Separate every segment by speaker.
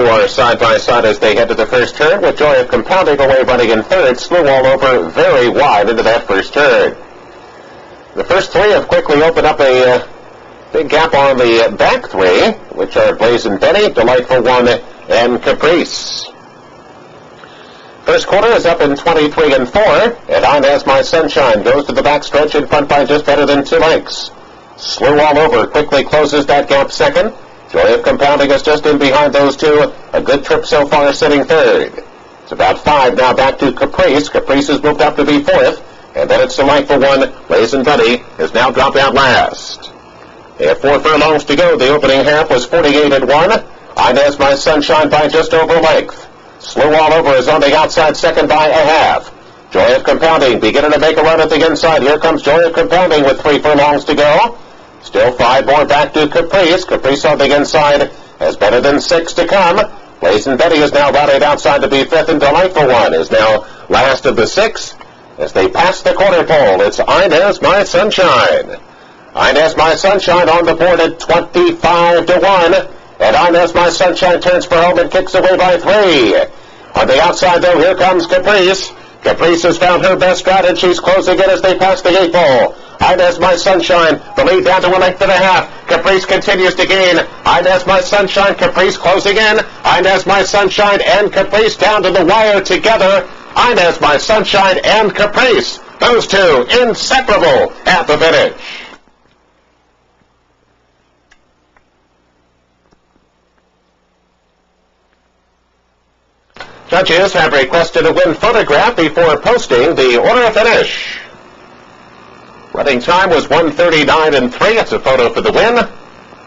Speaker 1: Who are side by side as they head to the first turn, with Joy of Compounding away running in third. Slew All Over very wide into that first turn. The first three have quickly opened up a big gap on the back three, which are Blazin' Benny, Delightful One, and Caprice. First quarter is up in 23 and 4, and On As My Sunshine goes to the back stretch in front by just better than 2 lengths. Slew All Over quickly closes that gap second. Joy of Compounding is just in behind those two. A good trip so far, sitting third. It's about 5 now back to Caprice. Caprice has moved up to be fourth. And then it's Delightful One. Blazin' Benny is now dropped out last. They have 4 furlongs to go. The opening half was 48 and 1. On As My Sunshine by just over length. Slew All Over is on the outside second by a half. Joy of Compounding beginning to make a run at the inside. Here comes Joy of Compounding with 3 furlongs to go. Still 5 more back to Caprice. Caprice on the inside has better than 6 to come. Blazin' Benny is now rallied outside to be fifth, and Delightful One is now last of the 6. As they pass the quarter pole, it's On As My Sunshine. On As My Sunshine on the board at 25 to 1. And On As My Sunshine turns for home and kicks away by 3. On the outside, though, here comes Caprice. Caprice has found her best stride, and she's closing in as they pass the 8 pole. On As My Sunshine, the lead down to a length and a half. Caprice continues to gain. On As My Sunshine, Caprice closing in. On As My Sunshine and Caprice down to the wire together. On As My Sunshine and Caprice. Those two inseparable at the finish. Judges have requested a win photograph before posting the order of finish. Running time was 1:39 and 3. It's a photo for the win.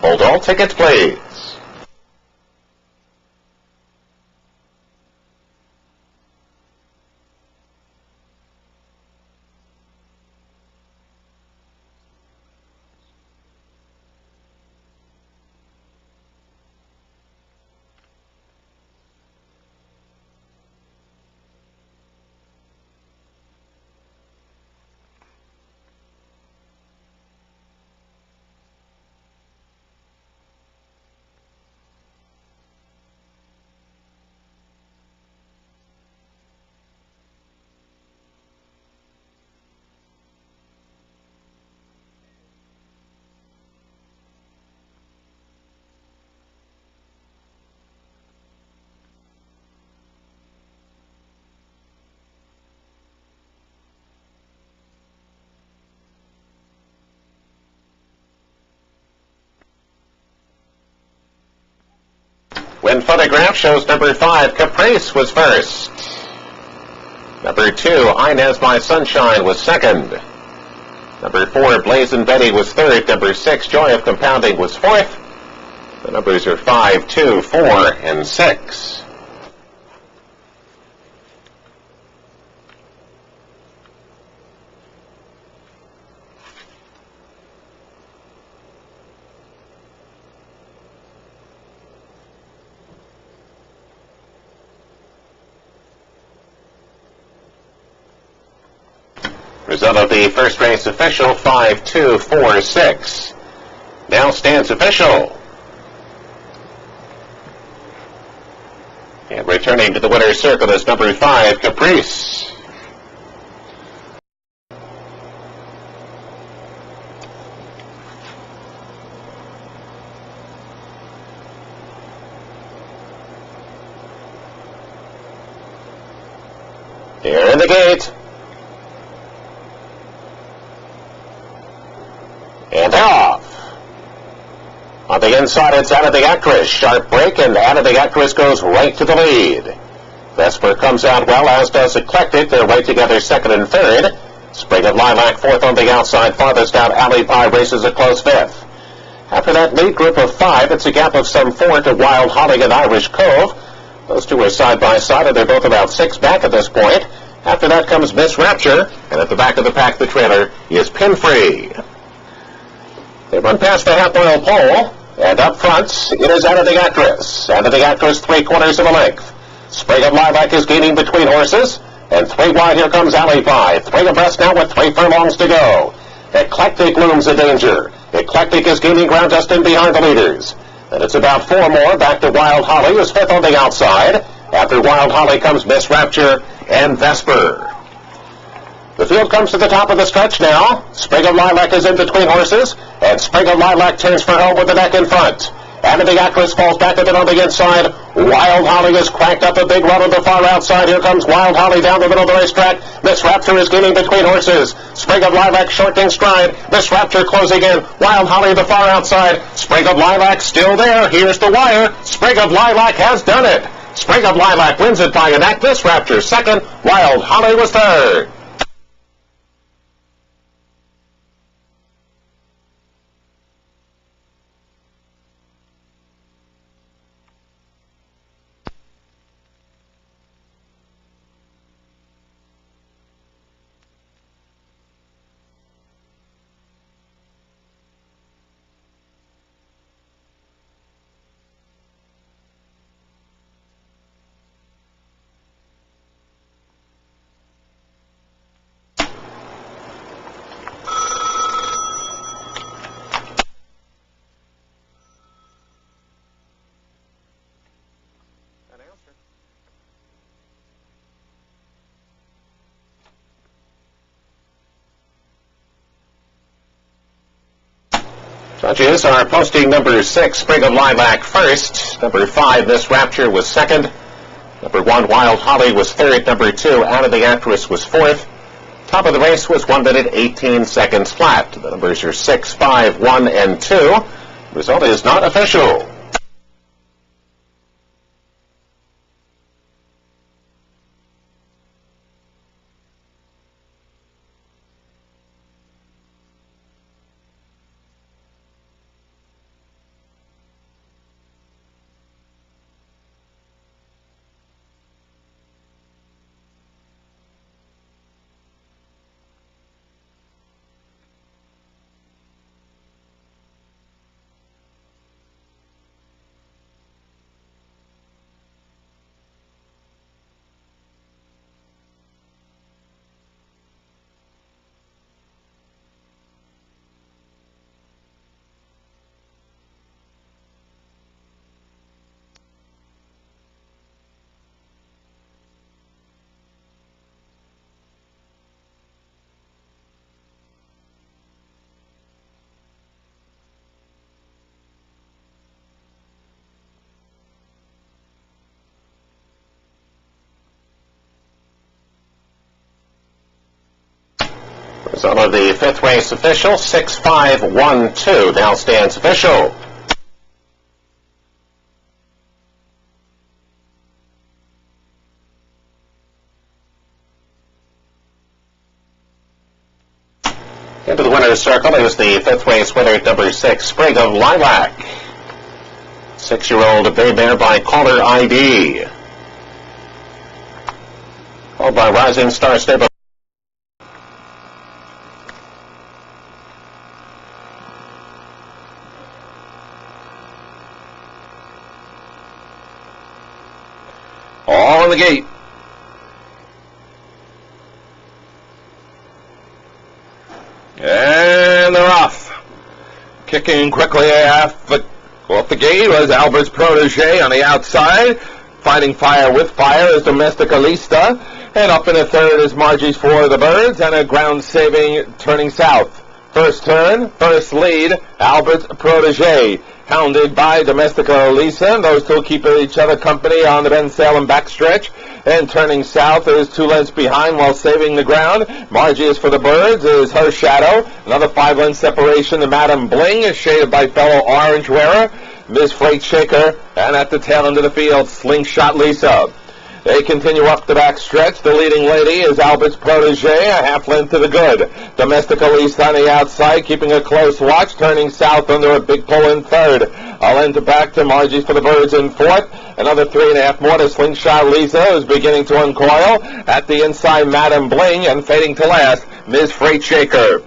Speaker 1: Hold all tickets, please. Win photograph shows number 5, Caprice, was first. Number 2, On As My Sunshine, was second. Number 4, Blazin' Benny, was third. Number 6, Joy of Compounding, was fourth. The numbers are 5, 2, 4, and 6. Result of the first race official, 5, 2, 4, 6. Now stands official. And returning to the winner's circle is number 5, Caprice. Here in the gate. And off. On the inside, it's Anna the Actress. Sharp break, and Anna the Actress goes right to the lead. Vesper comes out well, as does Eclectic. They're right together, second and third. Spring of Lilac, fourth on the outside. Farthest out, Alley Pie races a close fifth. After that lead group of 5, it's a gap of some 4 to Wild Holly and Irish Cove. Those two are side by side, and they're both about 6 back at this point. After that comes Miss Rapture, and at the back of the pack, the trailer is Pin Free. They run past the half-mile pole, and up front, it is Anna the Actress. Anna the Actress, 3/4 of a length. Spring of Lilac is gaining between horses, and 3 wide, here comes Alley Pie. 3 abreast now with 3 furlongs to go. Eclectic looms a danger. Eclectic is gaining ground just in behind the leaders. And it's about 4 more. Back to Wild Holly, who's 5th on the outside. After Wild Holly comes Miss Rapture and Vesper. The field comes to the top of the stretch now. Sprig of Lilac is in between horses, and Sprig of Lilac turns for home with the neck in front. And the Actress falls back a bit on the inside. Wild Holly has cranked up a big run on the far outside. Here comes Wild Holly down the middle of the racetrack. Miss Rapture is gaining between horses. Sprig of Lilac shortening stride. Miss Rapture closing in. Wild Holly the far outside. Sprig of Lilac still there. Here's the wire. Sprig of Lilac has done it. Sprig of Lilac wins it by a neck. Miss Rapture second. Wild Holly was third. Judges are posting number 6, Sprig of Lilac, first. Number 5, Miss Rapture, was second. Number 1, Wild Holly, was third. Number 2, Anna the Actress, was fourth. Top of the race was 1 minute 18 seconds flat. The numbers are 6, 5, 1, and 2. Result is not official. Result of the 5th race official, 6-5-1-2, now stands official. Into the winner's circle is the 5th race winner, number 6, Sprig of Lilac. 6-year-old bay mare by caller ID. Called by Rising Star Stable.
Speaker 2: All in the gate. And they're off. Kicking quickly off the gate was Albert's Protege on the outside. Fighting fire with fire is Domestica Lista. And up in the third is Margie's For the Birds and a ground saving turning south. First turn, first lead, Albert's Protege. Hounded by Domestica Lisa. Those two keep each other company on the Ben Salem backstretch. And turning south is 2 lengths behind while saving the ground. Margie is For the Birds is her shadow. Another 5 length separation to Madam Bling is shaded by fellow Orange Wearer, Ms. Freight Shaker, and at the tail end of the field, Slingshot Lisa. They continue up the back stretch. The leading lady is Albert's Protege, a half length to the good. Domestica Lisa on the outside, keeping a close watch, turning south under a big pull in third. I'll enter back to Margie's For the Birds in fourth. Another 3.5 more to Slingshot Lisa, who's beginning to uncoil. At the inside, Madam Bling, and fading to last, Ms. Freight Shaker.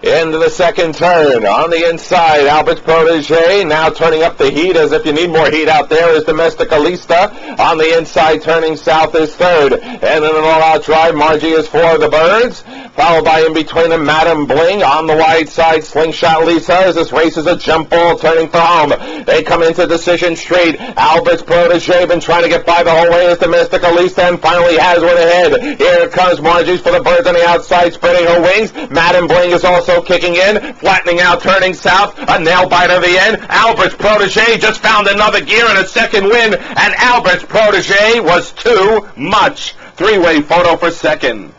Speaker 2: into the second turn. On the inside, Albert's Protege now turning up the heat, as if you need more heat out there, is Domestica Lista. On the inside, turning south, is third. And in an all-out drive, Margie is for the Birds, followed by in between them, Madam Bling. On the wide side, Slingshot Lisa, as this race is a jump ball turning for home. They come into Decision Street. Albert's Protege been trying to get by the whole way as Domestica Lisa, and finally has one ahead. Here comes Margie's for the Birds on the outside, spreading her wings. Madam Bling is also kicking in, flattening out, turning south. A nail biter to the end. Albert's Protege just found another gear and a second win, and Albert's Protege was too much. Three-way photo for second.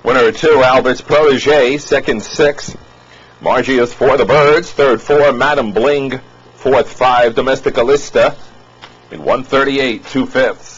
Speaker 2: Winner 2, Albert's Protege. Second, 6. Margie is for the Birds. Third, 4, Madam Bling. Fourth, 5, Domestica Lista. In 1:38, 2/5.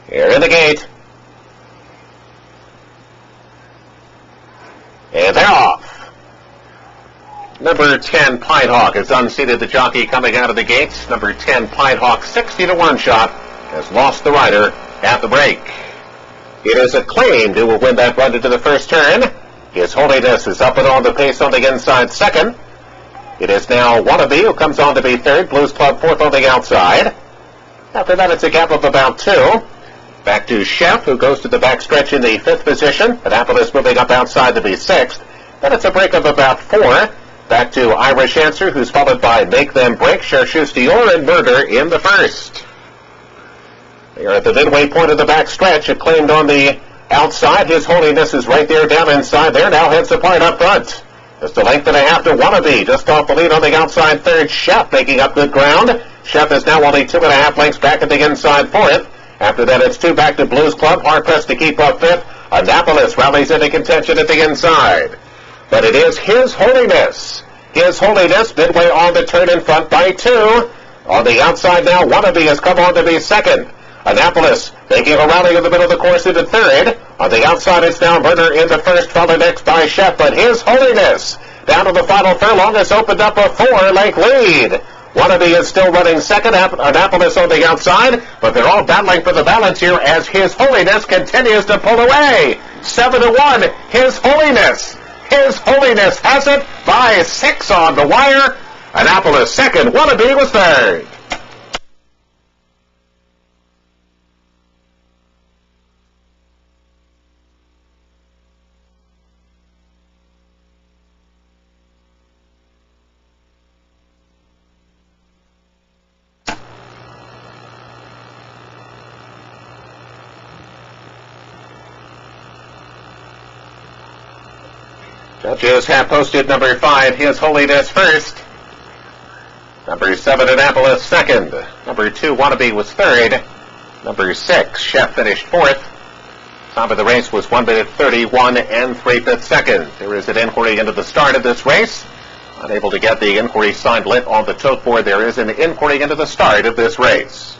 Speaker 1: Here in the gate. And they're off. Number 10, Pine Hawk, is unseated. The jockey coming out of the gates. Number 10, Pine Hawk, 60-1 shot, has lost the rider at the break. It is Acclaimed who will win that run into the first turn. His Holiness is up and on the pace on the inside second. It is now Wannabe who comes on to be third. Blues Club fourth on the outside. After that, it's a gap of about 2. Back to Chef, who goes to the backstretch in the 5th position. Annapolis moving up outside to be 6th. Then it's a break of about 4. Back to Irish Answer, who's followed by Make Them Break, Chercheuse Dior, and Murder in the 1st. They are at the midway point of the backstretch. Acclaimed on the outside. His Holiness is right there down inside there. Now heads apart up front. Just a length and a half to Wannabe. Just off the lead on the outside third. Chef making up good ground. Chef is now only 2.5 lengths back at the inside 4th. After that, it's 2 back to Blues Club. Hard pressed to keep up 5th. Annapolis rallies into contention at the inside. But it is His Holiness. His Holiness midway on the turn in front by 2. On the outside now, Wannabe has come on to be second. Annapolis making a rally in the middle of the course into third. On the outside, it's now Murder in the first, followed next by Chef. But His Holiness down to the final furlong has opened up a 4-length lead. Wannabe is still running second, Annapolis on the outside, but they're all battling for the balance here as His Holiness continues to pull away. 7-1. His Holiness has it by 6 on the wire. Annapolis second, Wannabe was third. Judges have posted number 5, His Holiness first. Number 7, Annapolis second. Number 2, Wannabe was third. Number 6, Chef finished fourth. Time of the race was 1 minute 31 and 3/5 seconds. There is an inquiry into the start of this race. Unable to get the inquiry sign lit on the tote board, there is an inquiry into the start of this race.